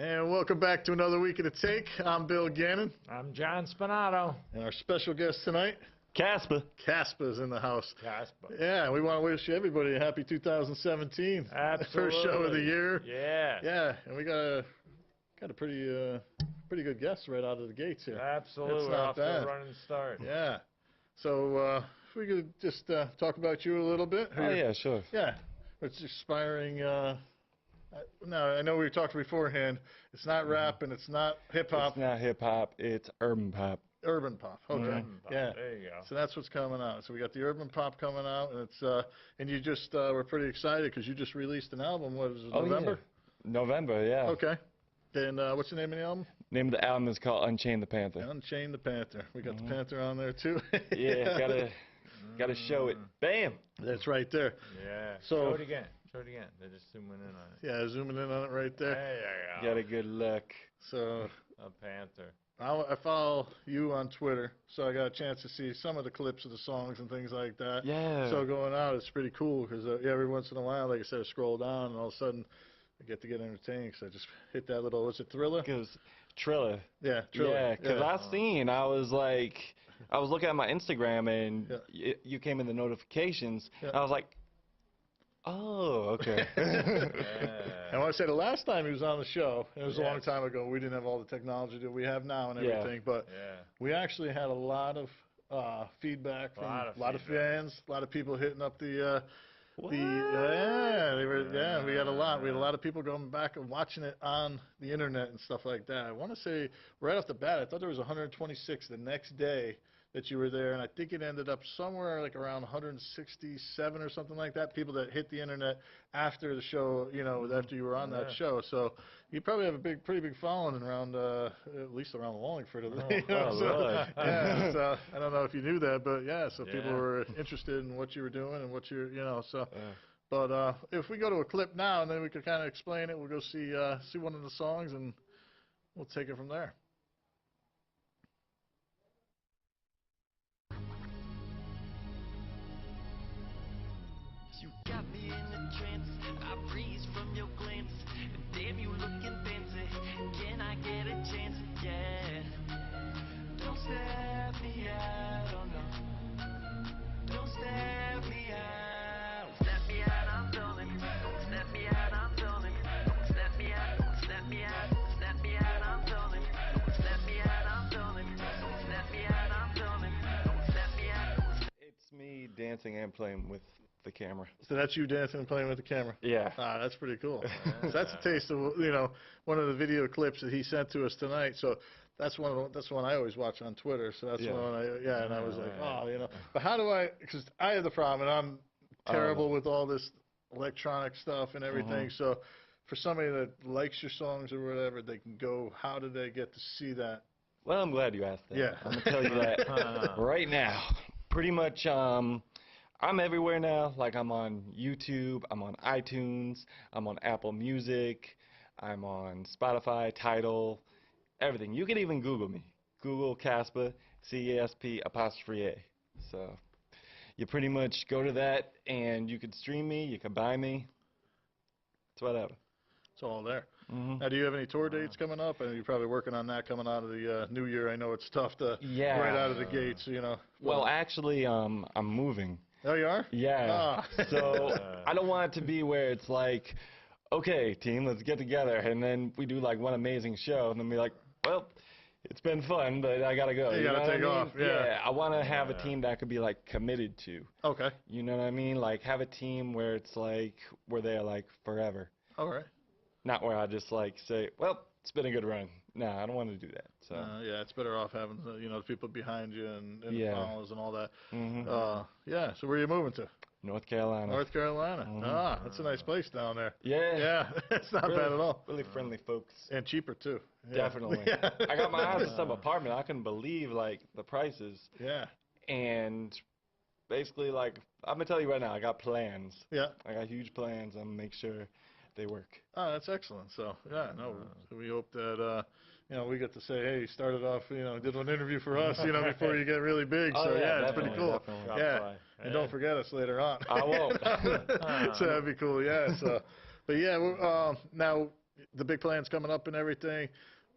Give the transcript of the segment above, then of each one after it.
And welcome back to another week of The Take. I'm Bill Gannon. I'm John Spinato. And our special guest tonight, Casp'a. Casp'a's in the house. Casp'a. Yeah, we want to wish everybody a happy 2017. Absolutely. First show of the year. Yeah. Yeah, and we got a pretty good guest right out of the gates here. Absolutely. It's We're not off to bad. a running start. Yeah. So if we could just talk about you a little bit. Oh, yeah, sure. Yeah. It's aspiring. No, I know we talked beforehand. It's not rap and it's not hip hop. It's not hip-hop, it's urban pop. Urban pop. Okay. Urban pop. Yeah. There you go. So that's what's coming out. So we got the urban pop coming out, and it's and you just we're pretty excited because you just released an album. What was it, November? Yeah. November, yeah. Okay. And what's the name of the album? Name of the album is called Unchain the Panther. Unchain the Panther. We got the Panther on there too. Yeah, gotta show it. Bam! That's right there. Yeah. So Show it again. Show it again. They're just zooming in on it. yeah, zooming in on it right there. There you go. Got a good look. So A panther. I follow you on Twitter, so I got a chance to see some of the clips of the songs and things like that. Yeah. So going out, it's pretty cool because every once in a while, like I said, I scroll down and all of a sudden I get entertained. So I just hit that little, what's it, Thriller? Because Triller. Yeah, Thriller. Yeah, because I was looking at my Instagram and you came in the notifications. Yeah. I was like, oh, okay. And I want to say the last time he was on the show, it was a long time ago. We didn't have all the technology that we have now and everything, but we actually had a lot of feedback from a lot of fans, a lot of people hitting up we had a lot. We had a lot of people going back and watching it on the internet and stuff like that. I want to say right off the bat, I thought there was 126 the next day that you were there, and I think it ended up somewhere like around 167 or something like that, people that hit the internet after the show, after you were on that show. So you probably have a pretty big following around, at least around Wallingford. Really? So I don't know if you knew that, but so people were interested in what you were doing and what so. But if we go to a clip now, and then we can kind of explain it, we'll go see one of the songs, and we'll take it from there. You got me in a trance, I freeze from your glance. Damn, you looking fancy. Can I get a chance? Yeah. Don't step me out, oh no. Don't step me out. Don't step me out, I'm done. Don't step me out, I'm done. Don't step me out, don't step me out. Don't step me out, I'm done. Don't step me out, I'm done. Don't step me out, I'm done. Don't step me out. It's me dancing and playing with the camera. So that's you dancing and playing with the camera? Yeah. That's pretty cool. So that's a taste of, one of the video clips that he sent to us tonight. So that's one I always watch on Twitter. So that's one and I was like, But how do because I have the problem, and I'm terrible with all this electronic stuff and everything. So for somebody that likes your songs or whatever, they can go, how do they get to see that? Well, I'm glad you asked that. Yeah. I'm going to tell you that right now. Pretty much, I'm everywhere now. Like, I'm on YouTube, I'm on iTunes, I'm on Apple Music, I'm on Spotify, Tidal, everything. You can even Google me. Google Casp'a, C-A-S-P''A. So you pretty much go to that, and you can stream me, you can buy me. It's whatever. It's all there. Now, do you have any tour dates coming up? And you're probably working on that coming out of the new year. I know it's tough to right out of the gates, Well, actually, I'm moving. Oh, you are? Yeah. So I don't want it to be where it's like, okay, team, let's get together, and then we do like one amazing show, and then be like, well, it's been fun, but I gotta go. You gotta take off. Yeah. I want to have a team that I could be like committed to. Okay. You know what I mean? Like have a team where it's like we're there like forever. All right. Not where I just like say, well, it's been a good run. No, I don't want to do that. So it's better off having the people behind you and the followers and all that. So where are you moving to? North Carolina. North Carolina. That's a nice place down there. Yeah. It's not bad at all. Really friendly folks. And cheaper too. Definitely. I got my house in some apartment. I couldn't believe like the prices. Yeah. And basically, like, I'm gonna tell you right now, I got plans. Yeah. I got huge plans. I'm gonna make sure they work. Oh, that's excellent. So we hope that we get to say, hey, you started off, did an interview for us, before you get really big. So it's pretty cool. Definitely. And don't forget us later on. I won't. So that'd be cool. Yeah. So, but now the big plans coming up and everything.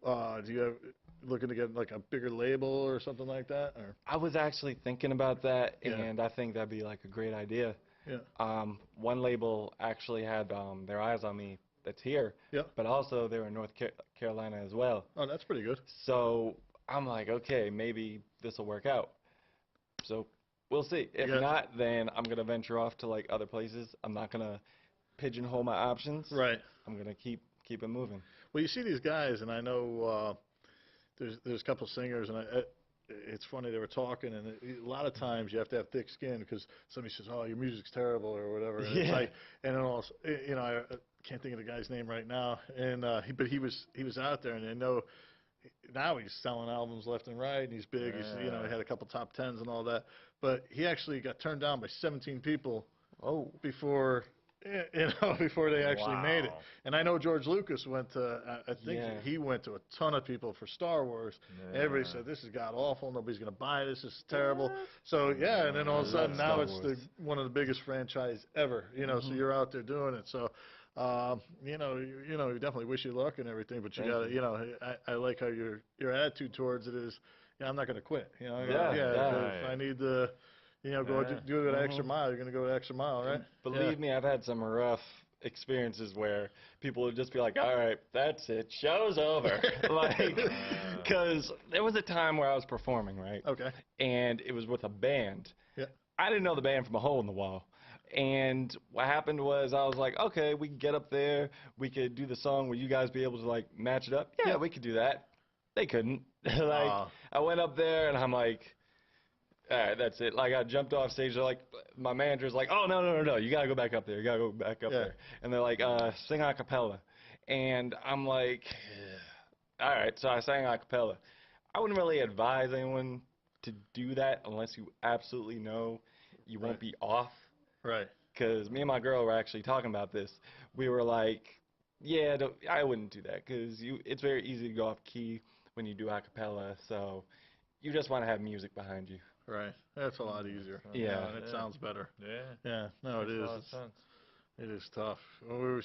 Do you have looking to get like a bigger label or something like that? Or I was actually thinking about that, Yeah. and I think that'd be like a great idea. yeah, One label actually had their eyes on me that's here, yeah. but also they were in North Carolina as well. Oh, that's pretty good. So I'm like, okay, maybe this will work out. So we'll see. If Yeah. not, then I'm gonna venture off to like other places. I'm not gonna pigeonhole my options. Right. I'm gonna keep it moving. Well, you see these guys, and I know there's a couple singers, and it's funny they were talking, and a lot of times you have to have thick skin because somebody says, "Oh, your music's terrible" or whatever. And it's Yeah. like, and then also, I can't think of the guy's name right now, and but he was out there, and I know now he's selling albums left and right, and he's big. He's he Yeah. had a couple top tens and all that, but he actually got turned down by 17 people Oh. before before they actually made it. Wow. And I know George Lucas went to I think Yeah. he went to a ton of people for Star Wars. Yeah. Everybody said this is god awful, nobody's going to buy this is terrible. So yeah, and then all of a I sudden love now Star it's Wars. one of the biggest franchise ever, so you're out there doing it. So you definitely wish you luck and everything, but you Thank got to, you. I like how your attitude towards it is, I'm not going to quit. Yeah, If right. I need to, go Yeah. do that extra mile, you're going to go the extra mile, right? Believe me, I've had some rough experiences where people would just be like, "All right, that's it, show's over." Like, because there was a time where I was performing, right? Okay. And it was with a band. Yeah. I didn't know the band from a hole in the wall. And what happened was I was like, okay, we can get up there. We could do the song where you guys be able to, like, match it up. Yeah, Yeah. we could do that. They couldn't. Like, Aw. I went up there, and I'm like, all right, that's it. Like, I jumped off stage. They're like, my manager's like, oh, no. You got to go back up there. You got to go back up Yeah. there. And they're like, sing a cappella. And I'm like, all right. So I sang a cappella. I wouldn't really advise anyone to do that unless you absolutely know you won't Right. be off. Right. Because me and my girl were actually talking about this. We were like, yeah, I wouldn't do that because it's very easy to go off key when you do a cappella. So you just want to have music behind you. Right. That's a lot easier. Yeah. And it Yeah. sounds better. Yeah. Yeah. No, it Makes a is. lot of sense. It is tough. When we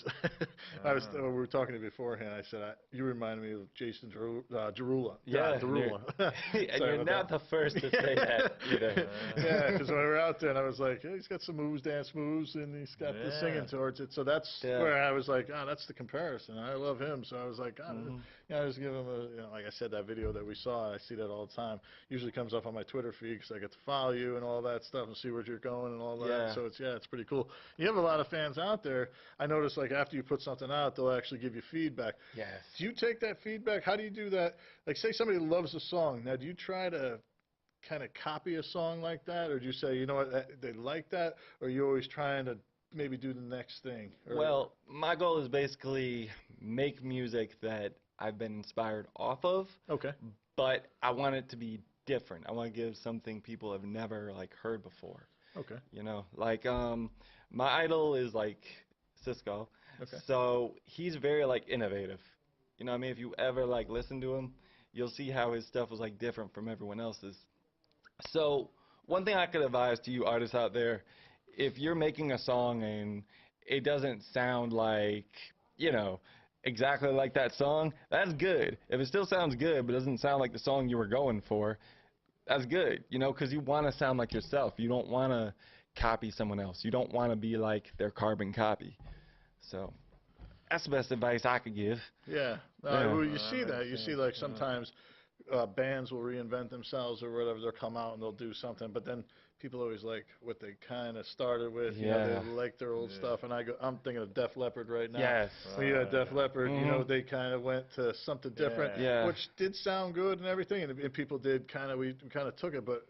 Yeah. were talking to you beforehand. I said you reminded me of Jason Derulo. Yeah, Derulo. and Sorry you're about not that. the first to say that either. Yeah, because when we were out there, and I was like, he's got some moves, dance moves, and he's got the singing towards it. So that's where I was like, that's the comparison. I love him. So I was like, I just give him like I said, that video that we saw, I see that all the time. Usually comes up on my Twitter feed because I get to follow you and all that stuff and see where you're going and all that. Yeah. So it's pretty cool. You have a lot of fans out there. I noticed like after you put something out, they'll actually give you feedback. Yes. Do you take that feedback? How do you do that? Like say somebody loves a song. Now do you try to kind of copy a song like that, or do you say, you know what, they like that, or are you always trying to maybe do the next thing? Or, Well, my goal is basically make music that I've been inspired off of, okay. but I want it to be different. I want to give something people have never like heard before. Okay. You know, like my idol is like Cisco. Okay. So he's very like innovative. You know what I mean? If you ever like listen to him, you'll see how his stuff was like different from everyone else's. So one thing I could advise to you artists out there, if you're making a song and it doesn't sound like, exactly like that song, that's good. If it still sounds good but doesn't sound like the song you were going for, that's good, because you want to sound like yourself. You don't want to copy someone else. You don't want to be like their carbon copy. So that's the best advice I could give. Yeah. Well, you see that. You see like sometimes bands will reinvent themselves or whatever. They'll come out and they'll do something, but then people always like what they kind of started with. Yeah. They like their old stuff. And I'm thinking of Def Leppard right now. Yes. When you had Def Leppard, they kind of went to something different, Yeah. which did sound good and everything. And people did we kind of took it, but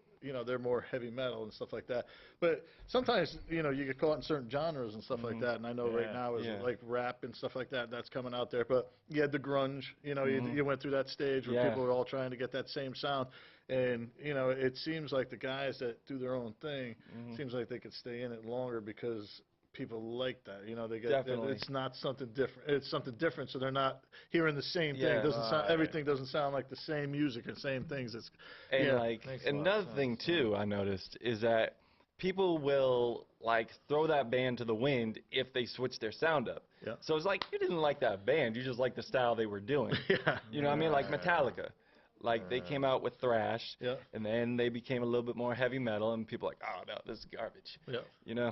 they're more heavy metal and stuff like that. But sometimes, you get caught in certain genres and stuff like that. And I know right now is like rap and stuff like that. That's coming out there. But you had the grunge. You went through that stage where people were all trying to get that same sound. And, it seems like the guys that do their own thing, seems like they could stay in it longer because people like that. They get Definitely. it's not something different. It's something different, so they're not hearing the same thing. Yeah. It doesn't sound everything doesn't sound like the same music or same things. It's And yeah. like Makes a lot of another sense, thing too I noticed is that people will like throw that band to the wind if they switch their sound up. Yeah. So it's like you didn't like that band, you just like the style they were doing. Yeah. You know what I mean? Like Metallica. Like they came out with thrash, Yeah. and then they became a little bit more heavy metal, and people are like, oh no, this is garbage. Yeah. You know?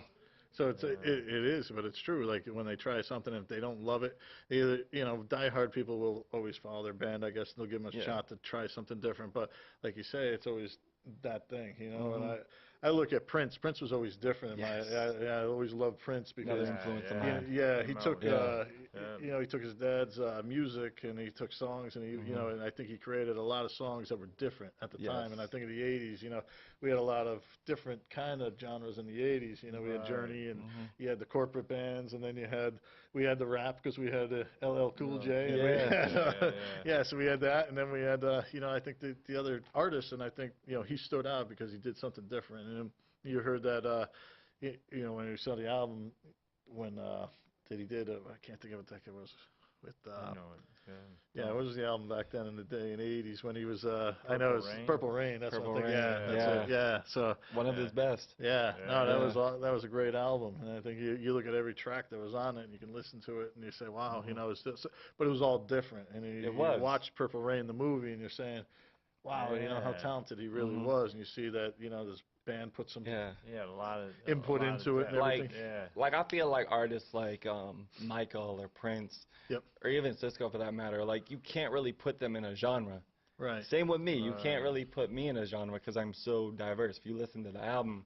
So it is, but it's true. Like when they try something, if they don't love it, either diehard people will always follow their band. I guess they'll give them a shot to try something different. But like you say, it's always that thing, And I look at Prince. Prince was always different. I always loved Prince because Another influence of mine. he took he took his dad's music and he took songs and he and I think he created a lot of songs that were different at the time. And I think in the 80s, we had a lot of different kind of genres in the 80s. We had Journey and you had the corporate bands, and then we had the rap because we had LL Cool J. And we had, so we had that, and then we had I think the other artists, and I think he stood out because he did something different. And you heard that when you saw the album when that he did I can't think of what that was with what was the album back then in the day in the 80s when he was I know it's Purple Rain. That's Purple what I think. Rain, That's it. Yeah. So one of his best. no, that was a great album, and I think you look at every track that was on it, and you can listen to it, and you say, wow, it's just, but it was all different. And you watch Purple Rain the movie, and you're saying, wow, how talented he really was, and you see that this band put some a lot of input into it and everything. Like I feel like artists like Michael or Prince, or even Cisco for that matter, like you can't really put them in a genre. Right. Same with me. You can't really put me in a genre because I'm so diverse. If you listen to the album,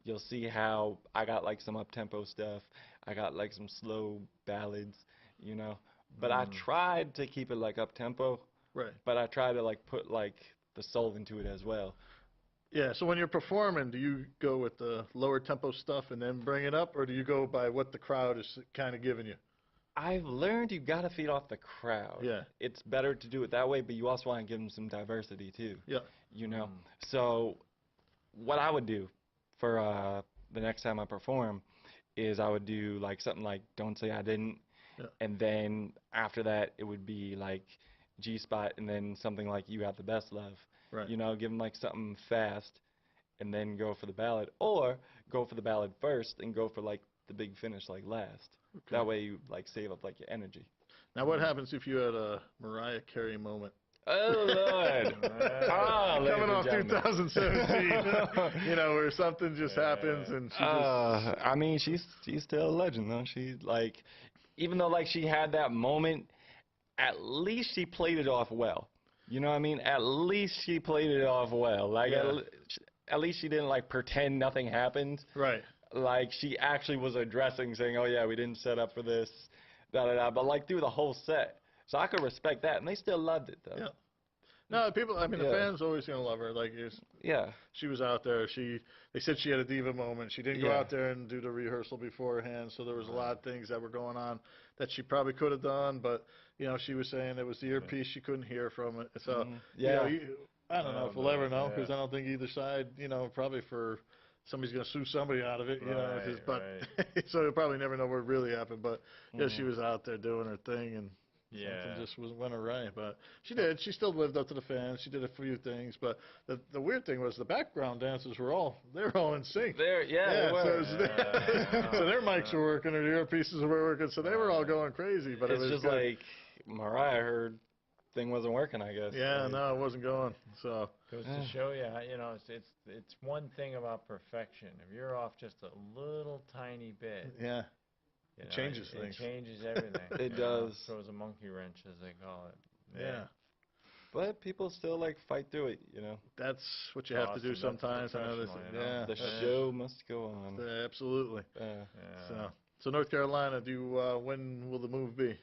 you'll see how I got like some up-tempo stuff. I got like some slow ballads, But I tried to keep it like up-tempo. Right. But I try to like put like the soul into it as well. Yeah, so when you're performing, do you go with the lower tempo stuff and then bring it up, or do you go by what the crowd is kind of giving you? I've learned you got to feed off the crowd. Yeah. It's better to do it that way, but you also want to give them some diversity too. Yeah. So what I would do for the next time I perform is I would do like something like Don't Say I Didn't, and then after that it would be like G-Spot, and then something like You Got the Best Love. Right. Give them like something fast, and then go for the ballad, or go for the ballad first and go for like the big finish like last. Okay. That way you like save up like your energy. Now what happens if you had a Mariah Carey moment? Oh Lord! Coming off 2017, where something just happens and she just. I mean, she's still a legend though. She's like, even though like she had that moment, at least she played it off well. You know what I mean? At least she played it off well. Like at least she didn't like pretend nothing happened. Right. Like she actually was addressing, saying, "Oh yeah, we didn't set up for this, da da da." But like through the whole set, so I could respect that, and they still loved it though. Yeah. No, people. I mean, the fans always gonna love her. Like, she was out there. They said she had a diva moment. She didn't go out there and do the rehearsal beforehand, so there was a lot of things that were going on that she probably could have done. But she was saying it was the earpiece she couldn't hear from it. So I don't know if we'll ever know because I don't think either side. Probably for somebody's gonna sue somebody out of it. So you'll probably never know what really happened. But she was out there doing her thing and. Something just went awry, but she did. She still lived up to the fans. She did a few things, but the weird thing was the background dancers were all in sync. They were. So their mics were working, or the earpieces were working, so they were all going crazy. But it's it was just good. Like Mariah, her thing wasn't working, I guess. Yeah, no, it wasn't going. So goes to show you, it's one thing about perfection. If you're off just a little tiny bit. Yeah. It changes things. It changes everything. It does. Throws a monkey wrench, as they call it. Yeah. But people still like fight through it, That's what you have to do sometimes. The show must go on. Absolutely. So North Carolina, when will the move be?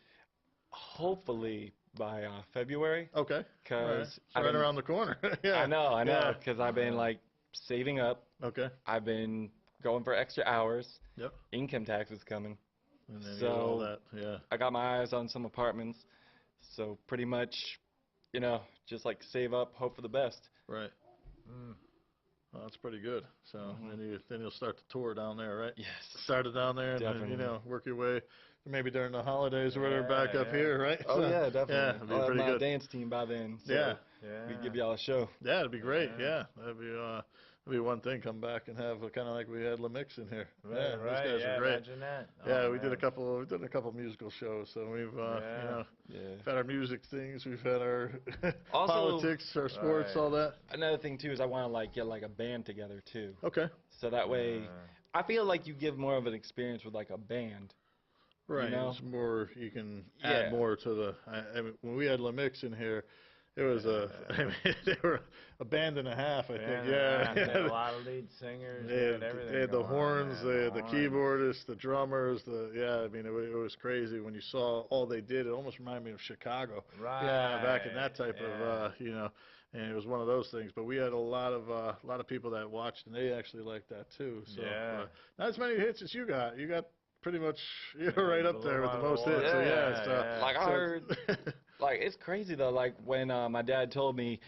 Hopefully by February. Okay. Because right around the corner. I know. Because I've been like saving up. Okay. I've been going for extra hours. Yep. Income tax is coming. And then all that, I got my eyes on some apartments, so pretty much, just like save up, hope for the best. Right. Well, that's pretty good. So then you'll start the tour down there, right? Yes. Start it down there, and definitely. then work your way, maybe during the holidays or whatever, back up here, right? Oh yeah, definitely. Yeah, it'll be I'll pretty have my good. dance team by then. So we give y'all a show. Yeah, it'd be great. Yeah, that'd be be one thing, come back and have kind of like we had Lemix in here. Right, Yeah, right. those guys Yeah, are great. imagine that. Yeah, Oh, we did man. a couple musical shows. So we've you know, Yeah. we've had our music things, we've had our Also- politics, our sports, Right. all that. Another thing too is I want to like get like a band together too. Okay. So that way, Uh, I feel like you give more of an experience with like a band. Right, know? it's more, you can Yeah. add more to the, I mean, when we had Lemix in here, it was I mean, they were a band and a half, I think, band yeah. and a half, they had a lot of lead singers. They had everything. They had the going on, horns, man. they had the horns. keyboardists, the drummers, yeah, I mean, it was crazy when you saw all they did. It almost reminded me of Chicago. Right. Yeah, back in that type yeah. of, you know, and it was one of those things. But we had a lot of people that watched, and they actually liked that too. So, Yeah. not as many hits as you got. You got pretty much, you're right up there with the most Below hits. So, Yeah, so, yeah. Like I so heard, like it's crazy though. Like when my dad told me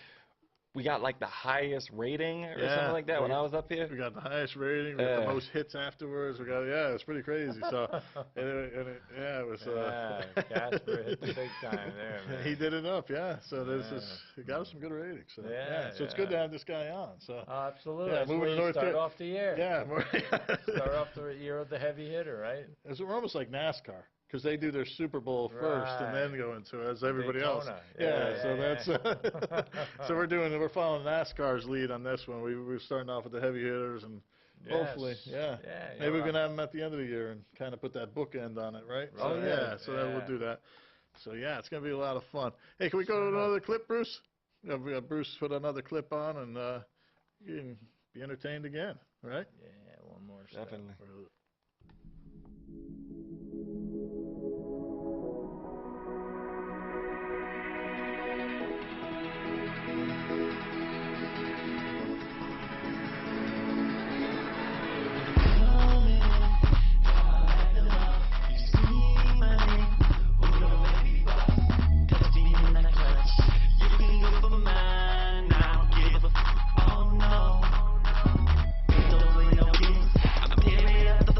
we got like the highest rating or Yeah, something like that when we- I was up here. we got the highest rating, we got the Yeah. most hits afterwards. We got, yeah, it's pretty crazy. So, yeah, it was. Yeah, Casp'a hit the big time there, man. He did it up, yeah. So there's Yeah. this. He got us some good ratings. So Yeah, so it's good to yeah. have this guy on. So Oh, absolutely. Yeah, That's moving where to you North start Carolina. off the year. yeah, more, Start off the year of the heavy hitter, right? we're almost like NASCAR because they do their Super Bowl first and then Right. go into it as everybody else. Daytona. Yeah, so yeah. that's so we're following NASCAR's lead on this one. We're starting off with the heavy hitters and hopefully, Yes. yeah. Yeah, Maybe we you're can have them at the end of the year and kind of put that bookend on it, right? Oh, So, yeah. So then we'll Yeah. do that. So yeah, it's gonna be a lot of fun. Hey, can we go to Sure. another clip, Bruce? Yeah, we got Bruce put another clip on, and you can be entertained again, right? Yeah, one more step. Definitely. I'm giving up the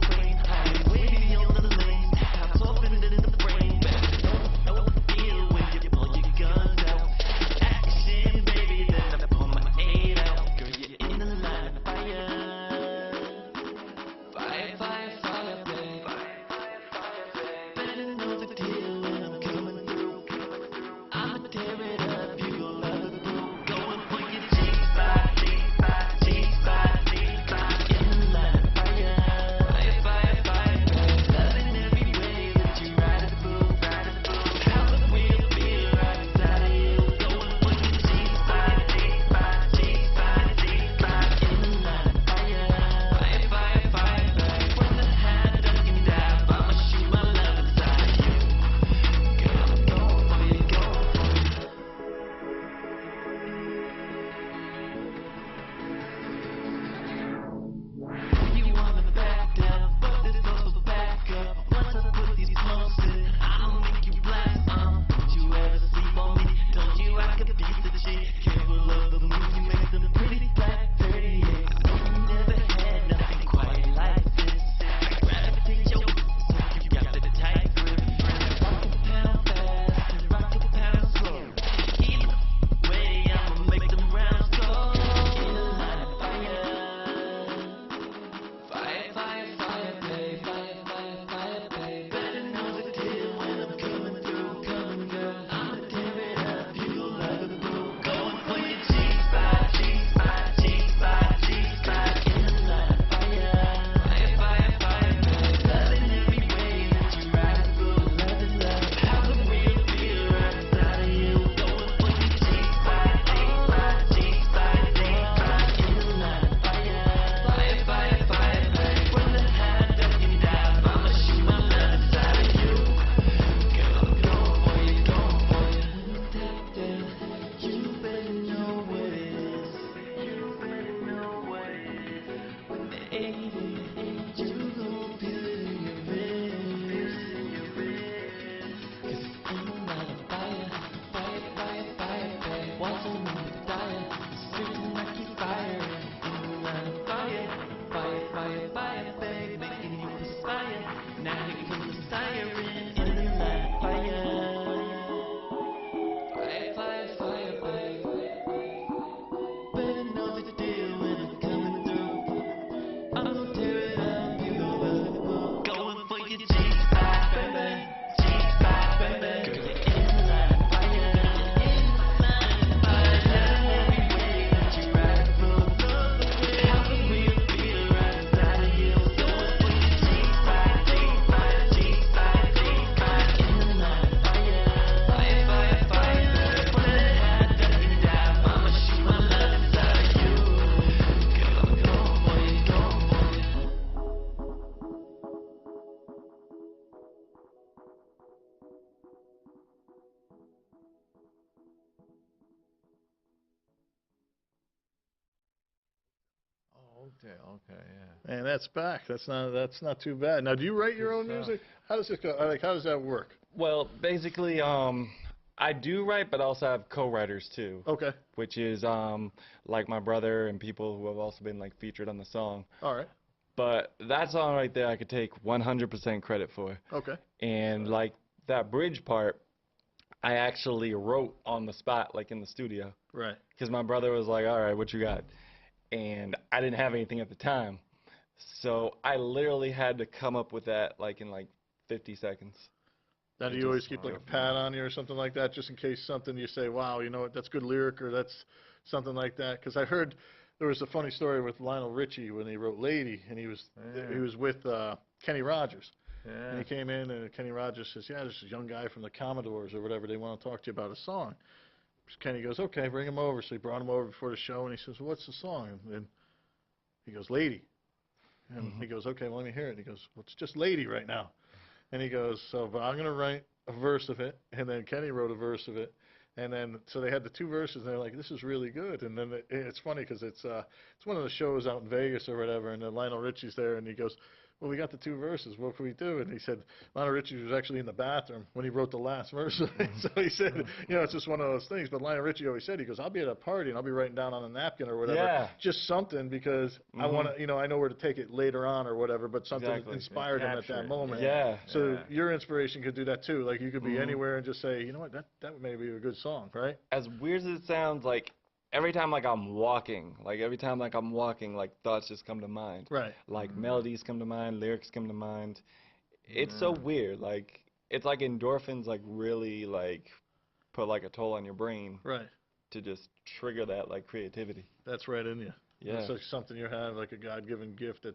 Okay, yeah. And that's back. That's not too bad. Now, do you write your Good own stuff. music? How does this go? Like, how does that work? Well, basically, I do write, but also have co-writers too, Okay. which is like my brother and people who have also been like featured on the song. All right. But that song right there, I could take 100% credit for. Okay. And like that bridge part, I actually wrote on the spot, like in the studio, Right. because my brother was like, "All right, what you got?" And I didn't have anything at the time, so I literally had to come up with that like in like 50 seconds. Now, do It you always just keep like a came. pad on you or something like that, just in case something you say, wow, you know what, that's good lyric, or that's something like that? Because I heard there was a funny story with Lionel Richie when he wrote Lady, and he was with Kenny Rogers. And Yeah. he came in, and Kenny Rogers says, yeah, there's this young guy from the Commodores or whatever. They want to talk to you about a song. Kenny goes, okay, bring him over. So he brought him over before the show, and he says, well, what's the song? And he goes, Lady. And he goes, okay, well, let me hear it. And he goes, well, it's just Lady right now. And he goes, so but I'm going to write a verse of it. And then Kenny wrote a verse of it. And then, so they had the two verses, and they're like, this is really good. And then it's funny because it's one of the shows out in Vegas or whatever, and then Lionel Richie's there, and he goes, well, we got the two verses. What can we do? And he said, Lionel Richie was actually in the bathroom when he wrote the last verse of it. So he said, you know, it's just one of those things. But Lionel Richie always said, he goes, I'll be at a party, and I'll be writing down on a napkin or whatever. Yeah. Just something, because I want to, you know, I know where to take it later on or whatever, but something Exactly. inspired him at Capture that it. moment. Yeah. So Yeah. your inspiration could do that too. Like, you could be anywhere and just say, you know what, that may be a good song, right? As weird as it sounds, like every time like I'm walking, like thoughts just come to mind. Right. Like melodies come to mind, lyrics come to mind. It's so weird. Like it's like endorphins like really like put like a toll on your brain Right. to just trigger that like creativity. That's right in you. Yeah. It's like something you have, like a God-given gift that,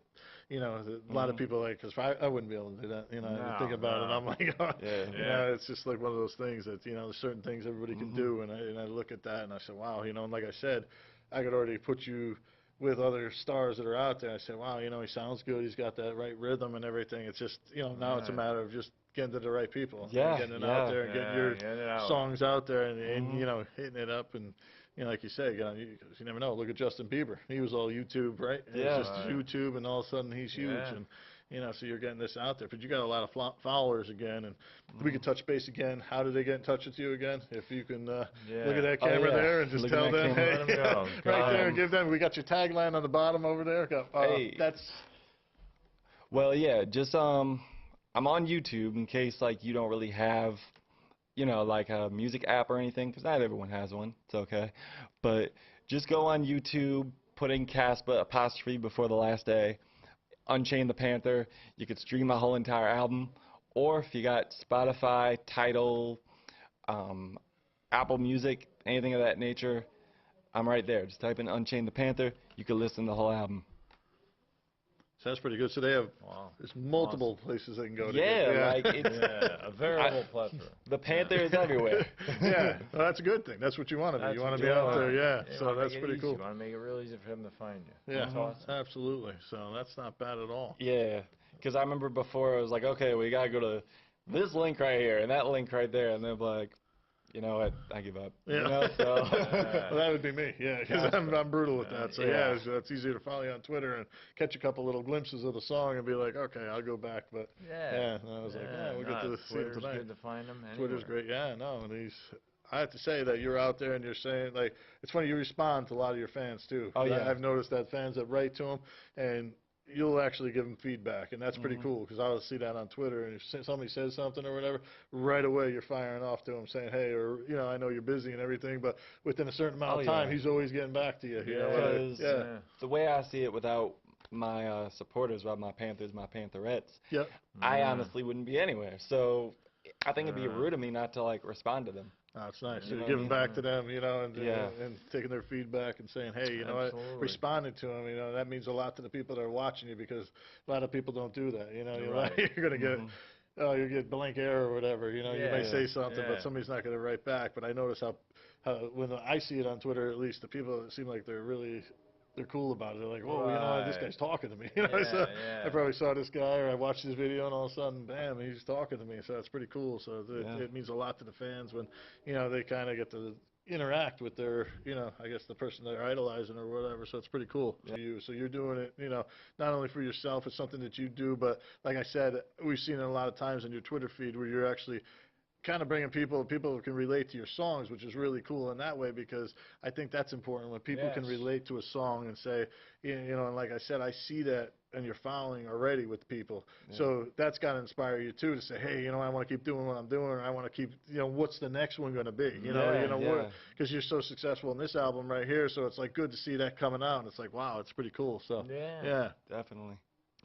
you know, that a lot of people like, because I wouldn't be able to do that, you know, I think about it, No. I'm like, oh, Yeah. you know, it's just like one of those things that, you know, there's certain things everybody can do, and I look at that and I said, wow, you know, and like I said, I could already put you with other stars that are out there. I said, wow, you know, he sounds good, he's got that right rhythm and everything. It's just, you know, now it's a matter of just getting to the right people, Yeah, getting it yeah. out there and getting your get it out. songs out there, and you know, hitting it up. And you know, like you say, you never know. Look at Justin Bieber. He was all YouTube, right? Yeah. It's just YouTube, and all of a sudden he's huge. Yeah. And you know, so you're getting this out there. But you got a lot of followers again, and we could touch base again. How do they get in touch with you again? If you can look at that Oh, camera yeah. there and just Look at tell that them, camera. hey, Let 'em go. right there, and give them. We got your tagline on the bottom over there. Hey. That's Well, yeah, just I'm on YouTube in case like you don't really have, you know, like a music app or anything, because not everyone has one. It's okay, but just go on YouTube, put in Casp'a apostrophe before the last day, Unchain the Panther. You could stream my whole entire album, or if you got Spotify, Tidal, Apple Music, anything of that nature, I'm right there. Just type in Unchain the Panther. You can listen to the whole album. That's pretty good. So they have Wow. there's multiple places they can go to Yeah, get. like it's Yeah, a veritable plethora. the Panther is everywhere. Yeah, well, that's a good thing. That's what you want to be. That's You want what to be you out want. there, yeah. You So wanna that's make it pretty easy. cool. You want to make it real easy for him to find you. Yeah, That's awesome. absolutely. So that's not bad at all. Yeah, because I remember before I was like, okay, we gotta go to this link right here and that link right there, and they're like, you know what, I give up. Yeah. You know, so Well, that would be me, yeah, because I'm brutal with that. So yeah, Yeah. it's easier to follow you on Twitter and catch a couple little glimpses of the song and be like, okay, I'll go back. But yeah, and I was like, yeah, we'll get to see him Twitter's tonight. good to find him Twitter's anywhere. great, yeah, no, and I have to say that you're out there and you're saying, like, it's funny, you respond to a lot of your fans too. Oh, yeah. I've noticed that fans that write to them, and you'll actually give them feedback, and that's pretty cool, because I'll see that on Twitter, and if somebody says something or whatever, right away you're firing off to them saying, hey, or, you know, I know you're busy and everything, but within a certain amount of time, yeah. he's always getting back to you. You know, Because yeah. the way I see it, without my supporters, without my Panthers, my Pantherettes, Yep. I honestly wouldn't be anywhere. So I think it'd be rude of me not to like respond to them. Oh, it's nice. You So know you're what I giving mean? back to them, you know, and Yeah. and taking their feedback and saying, hey, you know what, Absolutely. responding to them, you know, that means a lot to the people that are watching you, because a lot of people don't do that. You know, Right. you're going to get, oh, you get blank air or whatever. You know, you may Yeah. say something, Yeah. but somebody's not going to write back. But I notice how when I see it on Twitter, at least, the people that seem like they're cool about it. They're like, whoa, you know, this Right. guy's talking to me. You know, Yeah, so yeah. I probably saw this guy, or I watched his video, and all of a sudden, bam, he's talking to me. So that's pretty cool. So it means a lot to the fans when, you know, they kind of get to interact with their, I guess the person they're idolizing or whatever. So it's pretty cool. Yeah. So you're doing it, not only for yourself, it's something that you do, but like I said, we've seen it a lot of times in your Twitter feed where you're actually kind of bringing people who can relate to your songs, which is really cool in that way, because I think that's important when people can Yes. relate to a song and say, and like I said, I see that in your following already with people. Yeah. So that's got to inspire you too to say, hey, I want to keep doing what I'm doing, or I want to keep, what's the next one going to be? Yeah. Because you're so successful in this album right here, so it's like good to see that coming out, and it's like, wow, it's pretty cool. So yeah. Definitely.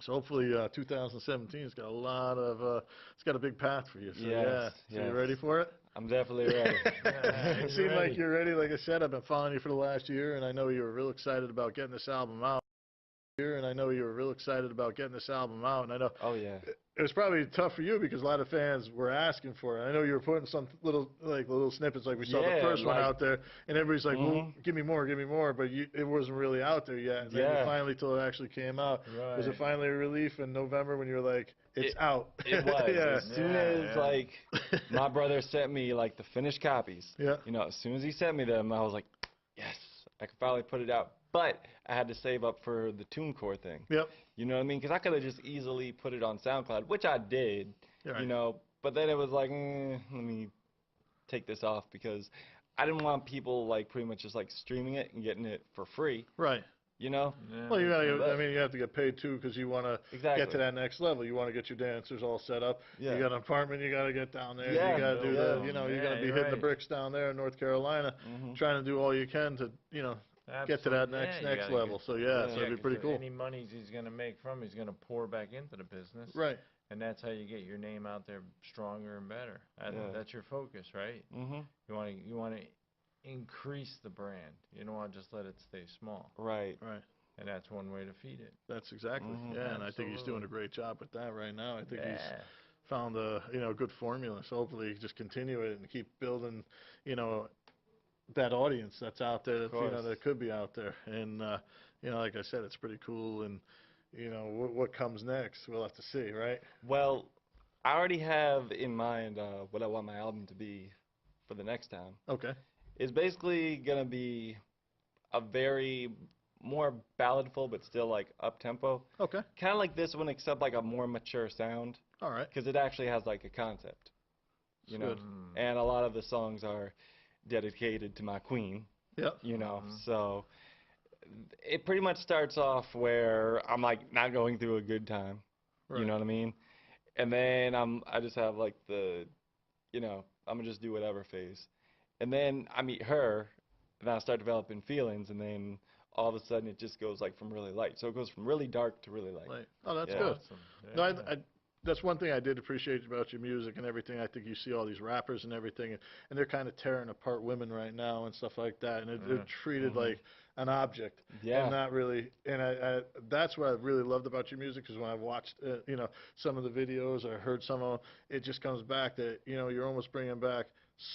So hopefully 2017's got a lot of, it's got a big path for you. So Yes, So you yes. ready for it? I'm definitely ready. It seemed like you're ready. Like I said, I've been following you for the last year, and I know you were real excited about getting this album out. And I know you were real excited about getting this album out, and I know Oh yeah. it was probably tough for you because a lot of fans were asking for it. I know you were putting some little snippets, like we saw the Yeah, first one like- out there, and everybody's like, "Well, Mhm. give me more," but it wasn't really out there yet. And then you Yeah. finally, till it actually came out. Right. Was it finally a relief in November when you were like, "It's out"? It was. Yeah. As soon Yeah, as yeah. like my brother sent me like the finished copies. Yeah. As soon as he sent me them, I was like, yes, I could finally put it out. But I had to save up for the TuneCore thing. Yep. You know what I mean? Because I could have just easily put it on SoundCloud, which I did. Right. But then it was like, let me take this off because I didn't want people like pretty much just like streaming it and getting it for free. Right. Yeah. Well, But- you have to get paid too because you want to Exactly. get to that next level. You want to get your dancers all set up. Yeah. You got an apartment you got to get down there. Yeah, You got to do yeah. you're going to be you're hitting the right. bricks down there in North Carolina, Mhm. trying to do all you can to, get to that Absolutely. next Yeah, you gotta level. get- So Yeah, so it'd be 'cause pretty cool. Any money he's going to make from, he's going to pour back into the business. Right. And that's how you get your name out there stronger and better. Yeah. That's your focus, right? Mhm. You want to increase the brand. You don't want to just let it stay small. Right. Right. And that's one way to feed it. That's exactly. Mhm. Yeah, and I think he's doing Absolutely. a great job with that right now. I think he's Yeah. found a good formula. So hopefully just continue it and keep building, that audience that's out there that course. that could be out there. And like I said, it's pretty cool. And what comes next, we'll have to see, right? Well, I already have in mind what I want my album to be for the next time. Okay. It's basically gonna be a very more balladful, but still like up tempo, Okay. kind of like this one, except like a more mature sound, All right. because it actually has like a concept, you know. Good. And a lot of the songs are dedicated to my queen, Yep. So it pretty much starts off where I'm like not going through a good time, Right. you know what I mean? And then I just have like the, I'm gonna just do whatever phase. And then I meet her, and then I start developing feelings, and then all of a sudden it just goes like from really light. So it goes from really dark to really light. Right. Oh, that's Yeah. good. Awesome. No, Yeah. that's one thing I did appreciate about your music and everything. I think you see all these rappers and everything, and they're kind of tearing apart women right now and stuff like that, and they're treated like an object, Yeah. and not really. And I that's what I really loved about your music, because when I've watched, some of the videos or heard some of them, it just comes back that you're almost bringing back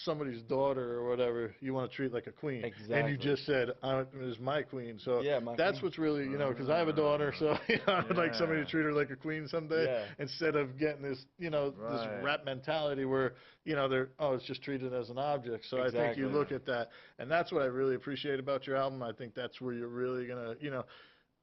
somebody's daughter or whatever you want to treat like a queen. And you Exactly. just said, "It is my queen." So Yeah, my that's queen. what's really, because I have a daughter, so I would like somebody to Yeah. treat her like a queen someday, Yeah. instead of getting this, this Right. rap mentality where, it's just treated as an object. So I think you Exactly. look at that, and that's what I really appreciate about your album. I think that's where you're really gonna,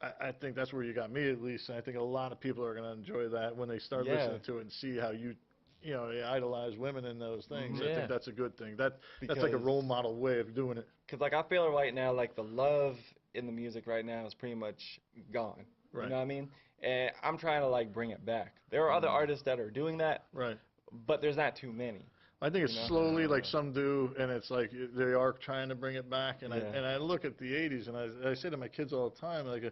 I think that's where you got me, at least, and I think a lot of people are gonna enjoy that when they start Yeah. listening to it and see how you idolize women in those things. I Yeah. think that's a good thing. That's like a Because- role model way of doing it. Because like I feel right now, like the love in the music right now is pretty much gone. Right. You know what I mean? And I'm trying to like bring it back. There are other artists that are doing that, Right. but there's not too many. I think it's You know? slowly, like some do, and it's like they are trying to bring it back. And Yeah. I look at the '80s, and I say to my kids all the time, like,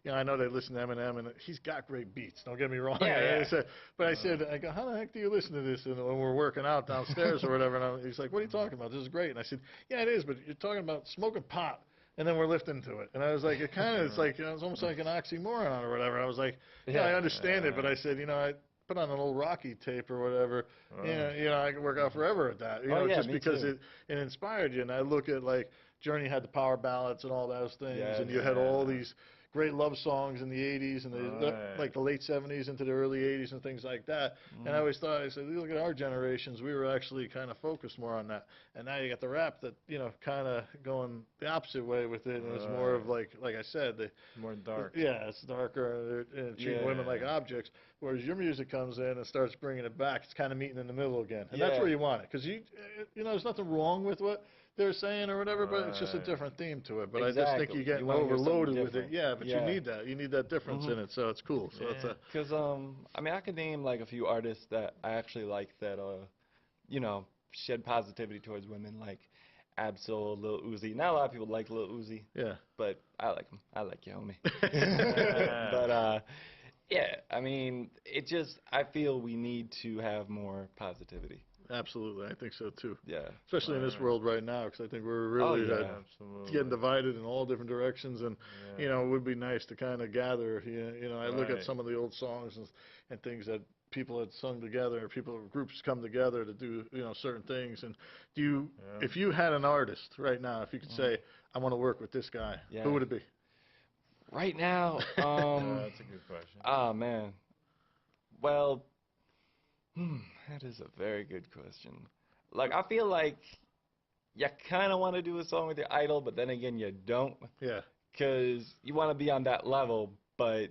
I know they listen to Eminem, and he's got great beats. Don't get me wrong. Yeah, yeah. I said, I go, how the heck do you listen to this? And when we're working out downstairs or whatever, and he's like, what are you talking about? This is great. And I said, yeah, it is, but you're talking about smoking pot, and then we're lifting to it. And I was like, it kind of, it's like, it's almost like an oxymoron or whatever. I was like, yeah, I understand it, but I said, I put on an old Rocky tape or whatever, I could work out forever at that, Oh, yeah, just me because too. it inspired you. And I look at, like, Journey had the power ballads and all those things, Yes. and you had all these great love songs in the 80s and Right. like the late 70s into the early 80s and things like that. And I always thought, I said, look at our generations, we were actually kind of focused more on that. And now you got the rap that, you know, kind of going the opposite way with it. And it's more of like I said, More dark. yeah, it's darker and treating women like objects. Whereas your music comes in and starts bringing it back. It's kind of meeting in the middle again. And that's where you want it. Because, you know, there's nothing wrong with what they're saying or whatever, but it's just a different theme to it. But I just think you get overloaded with it. Yeah, but you need that. You need that difference in it, so it's cool. So it's Because, I mean, I could name, like, a few artists that I actually like that, you know, shed positivity towards women, like Absol, Lil Uzi. Not a lot of people like Lil Uzi. Yeah. But I like him. I like you, homie. But, yeah, I mean, it just, I feel we need to have more positivity. Absolutely, I think so too. Yeah. Especially in this world right now, because I think we're really Absolutely. getting divided in all different directions, and you know, it would be nice to kind of gather. You know, I look at some of the old songs and things that people had sung together, or groups come together to do, you know, certain things. And do you, if you had an artist right now, if you could say, I want to work with this guy, who would it be? Right now, that's a good question. Oh man. Well, that is a very good question. Like, I feel like you kind of want to do a song with your idol, but then again, you don't. Yeah. Because you want to be on that level, but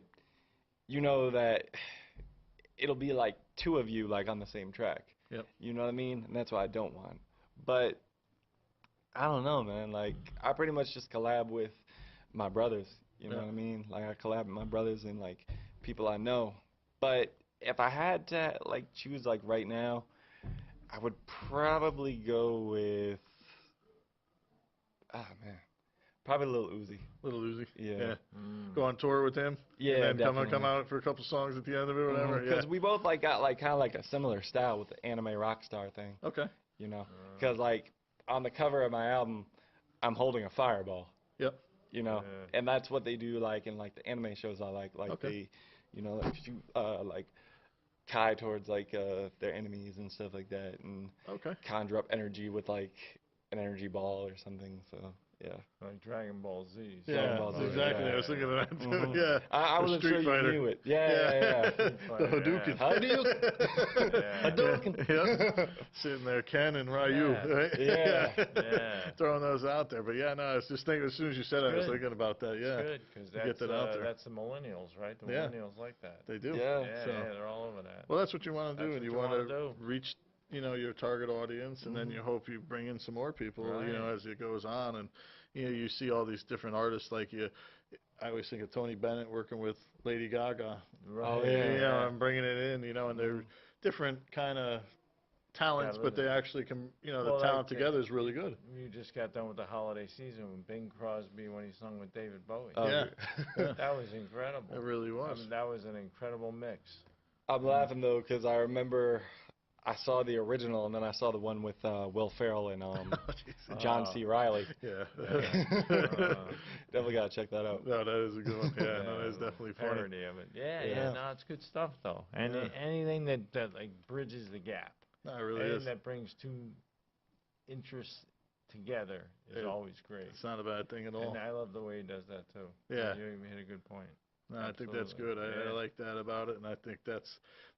you know that it'll be like two of you, like, on the same track. Yep. You know what I mean? And that's what I don't want. But I don't know, man. Like, I pretty much just collab with my brothers. You know what I mean? Like, I collab with my brothers and, like, people I know. But if I had to, like, choose, like, right now, I would probably go with, man, probably Lil Uzi. Lil Uzi. Yeah. Go on tour with him. Yeah, and then come out for a couple songs at the end of it, or whatever. Because we both, like, got, like, kind of like a similar style with the anime rock star thing. Okay. You know? Because, like, on the cover of my album, I'm holding a fireball. Yep. You know? And that's what they do, like, in, like, the anime shows I like. Like, they, you know, like, shoot, like, Kai towards, like, their enemies and stuff like that, and conjure up energy with, like, an energy ball or something, so, yeah. Like Dragon Ball Z. Yeah, Ball Z, exactly. yeah. I was thinking of that, too. Yeah. I wasn't sure you knew it. Yeah. The Hadouken. Hadouken. Yeah. Sitting there, Ken and Ryu. Right? Yeah. Throwing those out there. But, yeah, no, I was just thinking, as soon as you said it, I was thinking about that, yeah. Good, because get that out there. That's the millennials, right? The millennials like that. They do. Yeah. They're all over that. Well, that's what you want to do, and you want to do. reach, you know, your target audience, and then you hope you bring in some more people, you know, as it goes on. And, you know, you see all these different artists, like I always think of Tony Bennett working with Lady Gaga. Oh, You know, and bringing it in, you know, and they're different kind of talents, but they actually can, you know, the talent together is really good. You just got done with the holiday season with Bing Crosby when he sung with David Bowie. That was incredible. It really was. I mean, that was an incredible mix. I'm laughing, though, because I remember I saw the original, and then I saw the one with Will Ferrell and John C. Reilly. Yeah. Definitely got to check that out. No, that is a good one. Yeah, no, that is definitely funny. Parody of it. Yeah, no, it's good stuff, though. And anything that, like, bridges the gap. No, it really anything is. that brings two interests together is always great. It's not a bad thing at all. And I love the way he does that, too. Yeah. You hit a good point. No, I think that's good. I like that about it, and I think that's,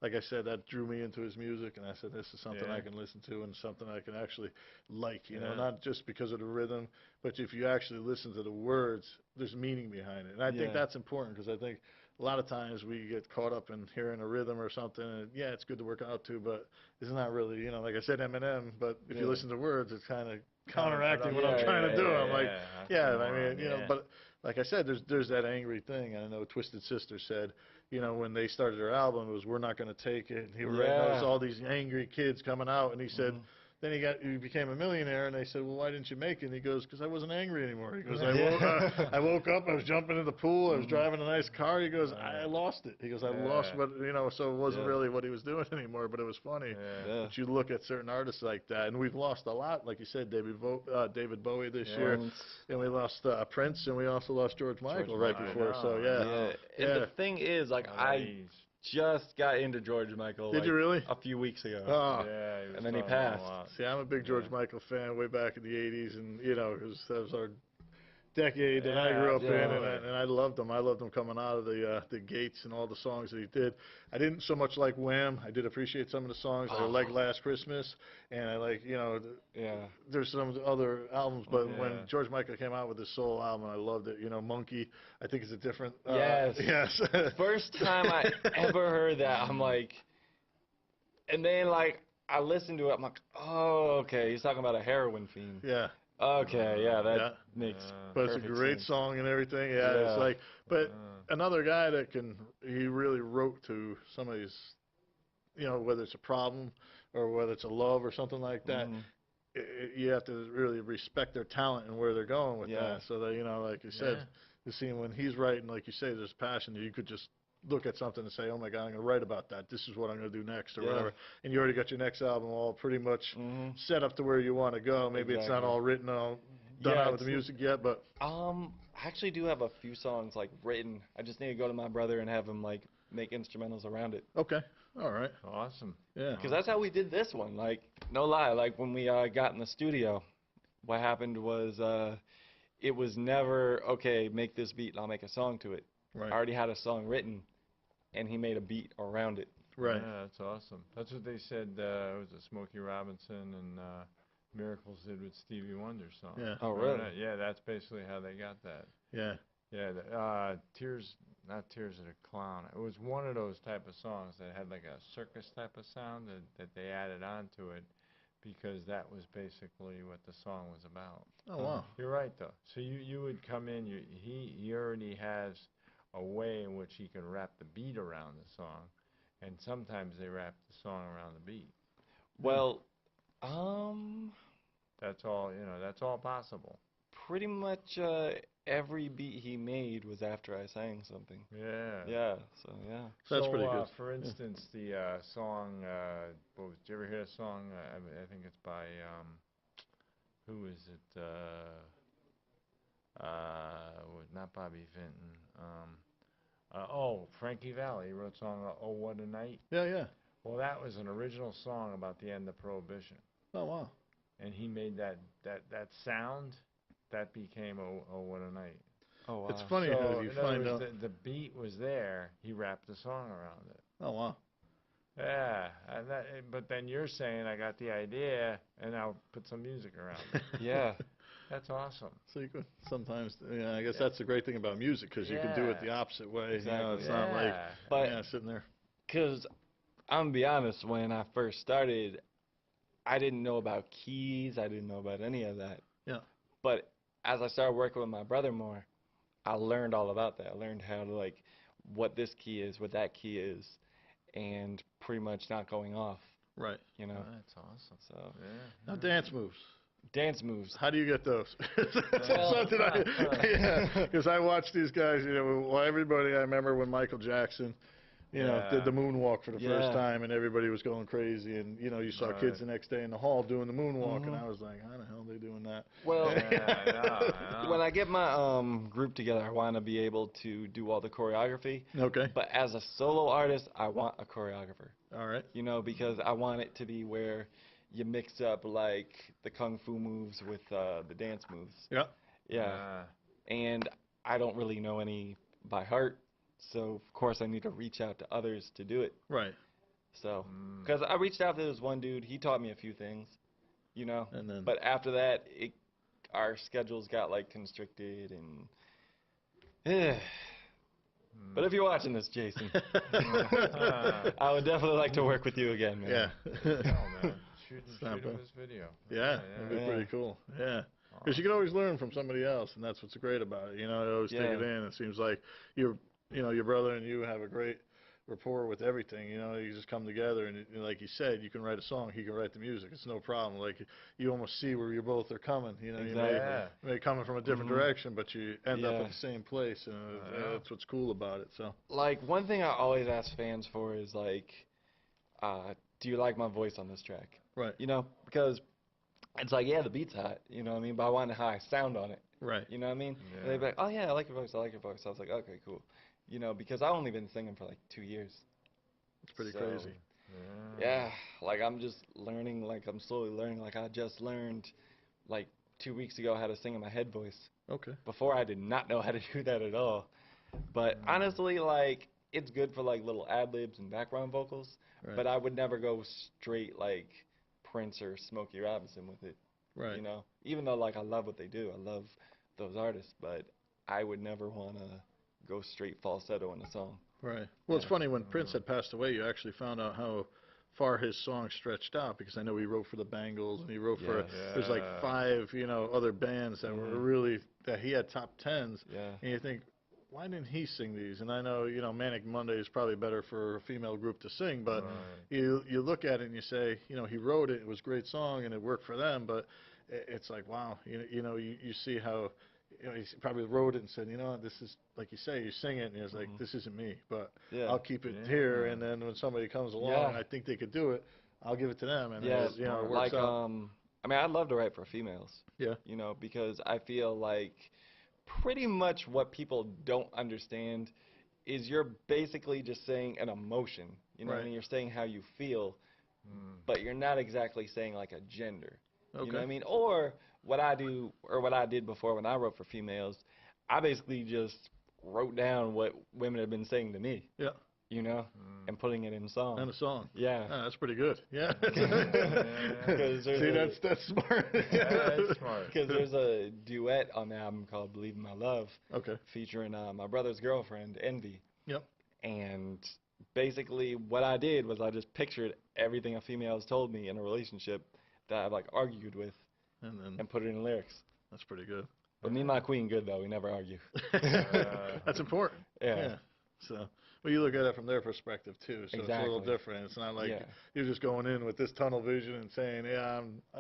like I said, that drew me into his music, and I said, this is something I can listen to and something I can actually like, you know, not just because of the rhythm, but if you actually listen to the words, there's meaning behind it. And I think that's important, because I think a lot of times we get caught up in hearing a rhythm or something, and it's good to work out to, but it's not really, you know, like I said, Eminem, but if you listen to words, it's kind of counteracting what I'm trying to do. I'm like, I mean, you know, but like I said, there's that angry thing. I know Twisted Sister said, you know, when they started their album, it was, we're not going to take it. And he noticed all these angry kids coming out, and he said, then he became a millionaire, and they said, well, why didn't you make it? And he goes, because I wasn't angry anymore. He goes, I woke up, I was jumping in the pool, I was driving a nice car. He goes, I lost it. He goes, I lost what, you know, so it wasn't really what he was doing anymore, but it was funny. But you look at certain artists like that, and we've lost a lot. Like you said, David Bowie this year, and we lost Prince, and we also lost George Michael before. So, And the thing is, like, I just got into George Michael. Did you really? A few weeks ago. Oh. And then he passed. See, I'm a big George Michael fan way back in the 80s, and, you know, that was our decade that I grew up in, absolutely. and I loved him. I loved him coming out of the gates and all the songs that he did. I didn't so much like Wham. I did appreciate some of the songs. I like Last Christmas, and I like, Yeah. there's some other albums, but when Yeah. George Michael came out with his soul album, I loved it. Monkey, I think it's a different. Yes. Yes. First time I ever heard that, I'm like, and then like I listened to it, I'm like, oh, okay, he's talking about a heroin fiend. Yeah. Okay, yeah, that Yeah. makes But it's a perfect great sense. song and everything. Yeah, it's Yeah. like, but Uh, another guy that he really wrote to somebody's, whether it's a problem or whether it's a love or something like that. Mhm. You have to really respect their talent and where they're going with Yeah. that. So that, like you said, Yeah. you see when he's writing, like you say, there's passion. You could just look at something and say, oh my God, I'm going to write about that. This is what I'm going to do next or Yeah. whatever. And you already got your next album all pretty much Mhm. set up to where you want to go. Maybe it's not Exactly. all written, all done Yeah, out with the it's- music yet, but I actually do have a few songs like written. I just need to go to my brother and have him like make instrumentals around it. okay. All right. awesome. Yeah. Because that's how we did this one. Like, no lie, like when we got in the studio, what happened was it was never, okay, make this beat and I'll make a song to it. Right. I already had a song written, and he made a beat around it. Right. Yeah, that's awesome. That's what they said. It was a Smokey Robinson and Miracles did with Stevie Wonder's song. Yeah. Oh, Remember really? that? Yeah, that's basically how they got that. Yeah. Yeah, Tears, not Tears of the Clown. It was one of those type of songs that had like a circus type of sound that they added onto it because that was basically what the song was about. Oh wow. You're right though. So you would come in. He already has a way in which he can wrap the beat around the song, and sometimes they wrap the song around the beat. Well, That's all. That's all possible. pretty much every beat he made was after I sang something. Yeah. Yeah, so yeah. That's So, pretty good. for instance, the song, did you ever hear a song? I think it's by, who is it? Not Bobby Vinton. Frankie Valli. He wrote a song, Oh What a Night. Yeah. Yeah. Well, that was an original song about the end of Prohibition. Oh wow. And he made that sound, that became Oh What a Night. Oh, wow. It's funny how So, you in other find words, out. the beat was there. He wrapped the song around it. Oh wow. Yeah, but then you're saying I got the idea and I'll put some music around it. Yeah. That's awesome. So you could sometimes, I guess that's the great thing about music because you can do it the Yeah. opposite way. Exactly. It's not like But sitting there. because I'm gonna be honest, when I first started, I didn't know about keys. I didn't know about any of that. Yeah. But as I started working with my brother more, I learned all about that. I learned how to like what this key is, what that key is, and pretty much not going off. Right. You know. That's awesome. So Yeah. Now dance moves. dance moves. How do you get those? Well- Because I watch these guys. Well, everybody. I remember when Michael Jackson, did the moonwalk for the first Yeah. time, and everybody was going crazy. And you saw Right. kids the next day in the hall doing the moonwalk, and Mhm. I was like, how the hell are they doing that? Well, Yeah, when I get my group together, I want to be able to do all the choreography. Okay. But as a solo artist, I want a choreographer. All right. Because I want it to be where you mix up like the kung fu moves with the dance moves. Yeah. Yeah. And I don't really know any by heart, so of course I need to reach out to others to do it. Right. So, because I reached out to this one dude, he taught me a few things, And then. But after that, our schedules got like constricted and. But if you're watching this, Jason, I would definitely like to work with you again, man. Yeah. Oh, man. Shoot not him bad. this video. Yeah, that'd be Yeah. pretty cool. Yeah. Because you can always learn from somebody else, and that's what's great about it. You always take it Yeah. in. It seems like your brother and you have a great rapport with everything. You just come together, and like you said, you can write a song, he can write the music. It's no problem. Like you almost see where you both are coming. You Exactly. may coming from a different Mhm. direction, but you end up Yeah. at the same place, and that's what's cool about it. So. Like, one thing I always ask fans for is, like, do you like my voice on this track? Right. Because it's like, yeah, the beat's hot, you know what I mean? But I want how I sound on it, Right. you know what I mean? Yeah. And they'd be like, oh, yeah, I like your voice, I like your voice. I was like, okay, cool. Because I've only been singing for, like, 2 years. It's pretty So, crazy. Yeah, like, I'm just learning, like, I'm slowly learning. Like, I just learned, like, 2 weeks ago how to sing in my head voice. Okay. Before, I did not know how to do that at all. But honestly, like, it's good for like little ad libs and background vocals. Right. But I would never go straight like Prince or Smokey Robinson with it. Right. You know, even though like I love what they do, I love those artists, but I would never want to go straight falsetto in a song. Right. Well, it's Yeah. funny, when Prince had passed away, you actually found out how far his songs stretched out, because I know he wrote for the Bangles and he wrote for, there's like 5, other bands that were really, that he had top 10s. Yeah. And you think, why didn't he sing these? And I know, Manic Monday is probably better for a female group to sing, but you look at it and you say, he wrote it, it was a great song and it worked for them, but it's like, wow, you see how, he probably wrote it and said, this is, like you say, you sing it, and he was like, this isn't me, but Yeah. I'll keep it here, and then when somebody comes along, Yeah. I think they could do it, I'll give it to them, and Yeah, it works like out. I mean, I'd love to write for females. Yeah. Because I feel like pretty much what people don't understand is you're basically just saying an emotion. You know what I Right. mean? You're saying how you feel, but you're not exactly saying like a gender. You know what I mean? Or what I do, or what I did before when I wrote for females, I basically just wrote down what women have been saying to me. Yeah. And putting it in song. And a song. Yeah. That's pretty good. Yeah. See, that's smart. Yeah, that's smart. Because there's a duet on the album called "Believe in My Love," Okay. featuring my brother's girlfriend, Envy. Yep. And basically, what I did was I just pictured everything a female has told me in a relationship that I've like argued with, and put it in lyrics. That's pretty good. But me and my queen good though. We never argue. That's important. Yeah. So, well, you look at it from their perspective too, so it's a little Exactly. different. It's not like you're just going in with this tunnel vision and saying,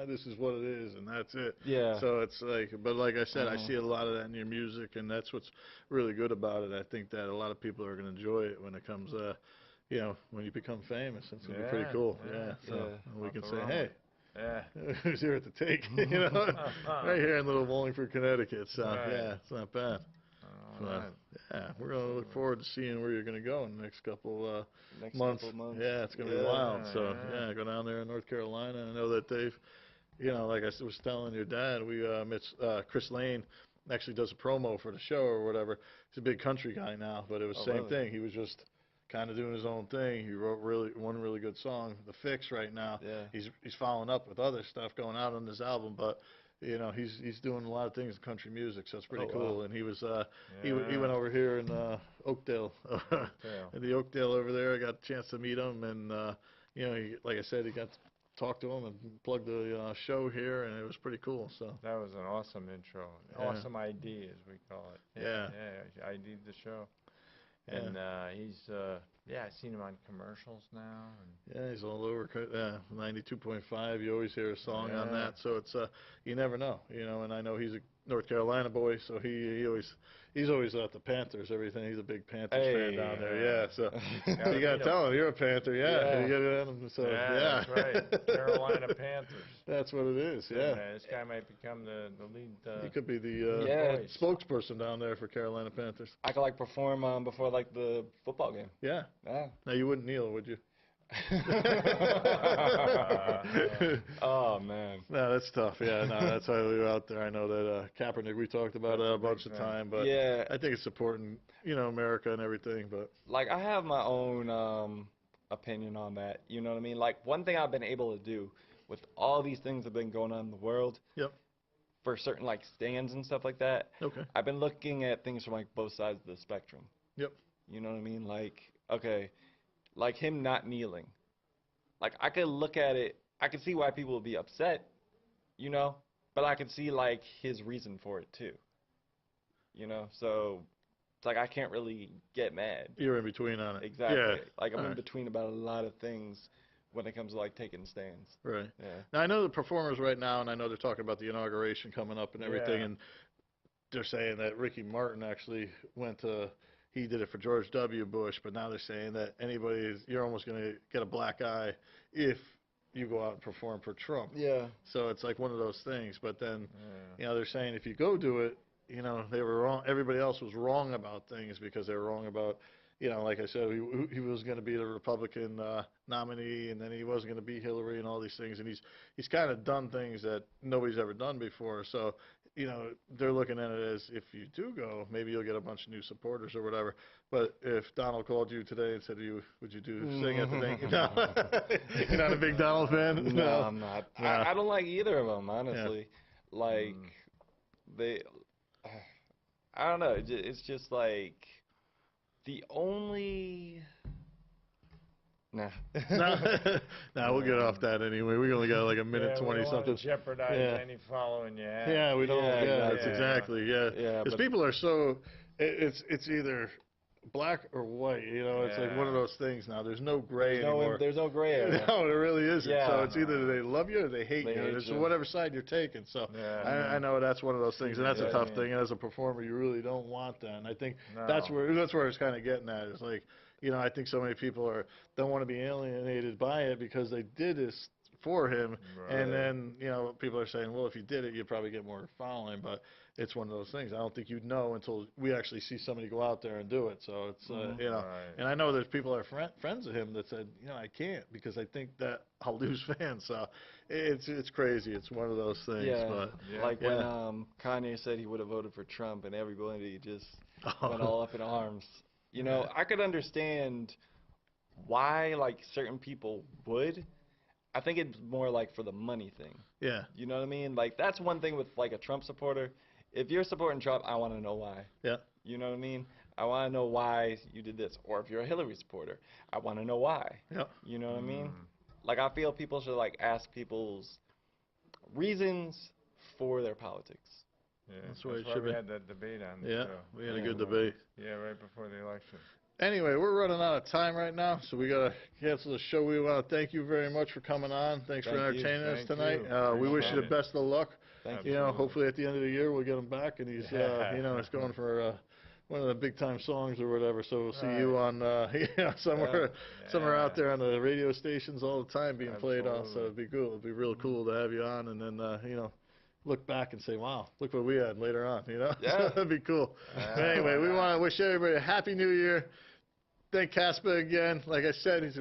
this is what it is, and that's it. Yeah. So it's like, but like I said, I see a lot of that in your music, and that's what's really good about it. I think that a lot of people are going to enjoy it when it comes, when you become famous. It's going to be pretty cool. Yeah. So we can say, hey. Yeah. Who's here at the take? Right here in Little Wallingford, Connecticut. So it's not bad. We're gonna look forward to seeing where you're gonna go in the next couple months. Yeah, it's gonna be wild. So go down there in North Carolina. I know that they've, like I was telling your dad, we Chris Lane actually does a promo for the show or whatever. He's a big country guy now, but it was the same thing. He was just kind of doing his own thing. He wrote one really good song, The Fix, right now. Yeah. He's following up with other stuff going out on this album, but he's doing a lot of things in country music, so it's pretty cool. Wow. And he was he went over here in Oakdale, in the Oakdale over there. I got a chance to meet him, and like I said, he got to talk to him and plug the show here, and it was pretty cool. So that was an awesome intro, awesome ID as we call it. Yeah, ID'd the show. And he's, I've seen him on commercials now. And he's all over. 92.5. You always hear a song on that. So it's you never know, And I know he's a North Carolina boy, so he's always at the Panthers. Everything. He's a big Panthers fan down there. Yeah. So you gotta tell him you're a Panther. Yeah. You gotta let him. So that's right. Carolina Panthers. That's what it is. Yeah. This guy might become the lead. He could be the spokesperson down there for Carolina Panthers. I could perform before the football game. Yeah. Now you wouldn't kneel, would you? Oh man. No, that's tough. Yeah, no, that's why we were out there. I know that Kaepernick, we talked about it a bunch of time, but I think it's important, America and everything. But I have my own opinion on that. You know what I mean? One thing I've been able to do with all these things that have been going on in the world. Yep. For certain stands and stuff like that. Okay. I've been looking at things from both sides of the spectrum. Yep. You know what I mean? Okay. Him not kneeling. I could look at it, I could see why people would be upset, but I could see, his reason for it, too. So it's I can't really get mad. You're in between on it. Exactly. Yeah. I'm in between about a lot of things when it comes to, taking stands. Right. Yeah. Now, I know the performers right now, and I know they're talking about the inauguration coming up and everything, and they're saying that Ricky Martin actually he did it for George W. Bush, but now they're saying that you're almost going to get a black eye if you go out and perform for Trump. Yeah. So it's one of those things. But then, they're saying if you go do it, they were wrong. Everybody else was wrong about things because they were wrong about, you know, like I said, he was going to be the Republican nominee, and then he wasn't going to be Hillary and all these things, and he's kind of done things that nobody's ever done before. So, you know, they're looking at it as if you do go, maybe you'll get a bunch of new supporters or whatever. But if Donald called you today and said, would you do sing at the thing? No, you're not a big Donald fan. No, I'm not. No. I don't like either of them, honestly. Like they, I don't know. It's just like the only. Nah. No, we'll get off that anyway. We only got like a minute 20 something. Jeopardize any following you have. Yeah, we don't. Yeah, Yeah, exactly. that's exactly. Yeah, Yeah, because but people are so. It's either black or white. You know, it's like one of Yeah. those things now. There's no gray anymore. there's no gray area. No, there really isn't. Yeah. So it's either they love you or they hate They you. hate It's you. whatever side you're taking. So Yeah. I know that's one of those things, and that's a Yeah, tough yeah. thing. And as a performer, you really don't want that. And I think No. that's where it's kind of getting at. It's like, you know, I think so many people don't want to be alienated by it because they did this for him, and then, you know, people are saying, well, if you did it, you'd probably get more following. But it's one of those things. I don't think you'd know until we actually see somebody go out there and do it. So it's, you know, Right. and I know there's people that are friends of him that said, you know, I can't because I think that I'll lose fans. So it's crazy. It's one of those things. Yeah, But Yeah. like Yeah. when Kanye said he would have voted for Trump, and everybody just Oh. went all up in arms. You know, Yeah. I could understand why like certain people would. I think it's more like for the money thing. Yeah. You know what I mean? Like that's one thing with like a Trump supporter. If you're supporting Trump, I want to know why. Yeah. You know what I mean? I want to know why you did this. Or if you're a Hillary supporter, I want to know why. Yeah. You know what I mean? Like I feel people should like ask people's reasons for their politics. Yeah. That's the way it why should we be. had that debate on the Yeah. show. We had a Yeah. good debate. Yeah, right before the election. Anyway, we're running out of time right now, so we got to cancel the show. We want to thank you very much for coming on. Thanks for Thank you. entertaining us Thank tonight. you. We wish you the Appreciate it. best of luck. Thank You you. know, Absolutely. hopefully at the end of the year we'll get him back, and he's, you know, he's going for one of the big time songs or whatever. So we'll see you on, you know, somewhere out there on the radio stations all the time being played on. So it'd be cool. It'd be real cool to have you on, and then you know, look back and say, wow, look what we had later on. You know, Yeah. that'd be cool. Anyway, we want to wish everybody a happy New Year. Thank Casp'a again. Like I said, he's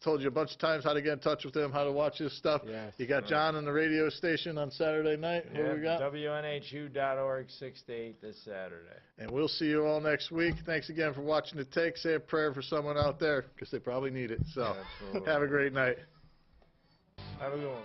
told you a bunch of times how to get in touch with him, how to watch his stuff. Yes. You got John on the radio station on Saturday night. What do we got? WNHU.org, 6 to 8 this Saturday. And we'll see you all next week. Thanks again for watching The Take. Say a prayer for someone out there because they probably need it. So Absolutely. have a great night. Have a good one.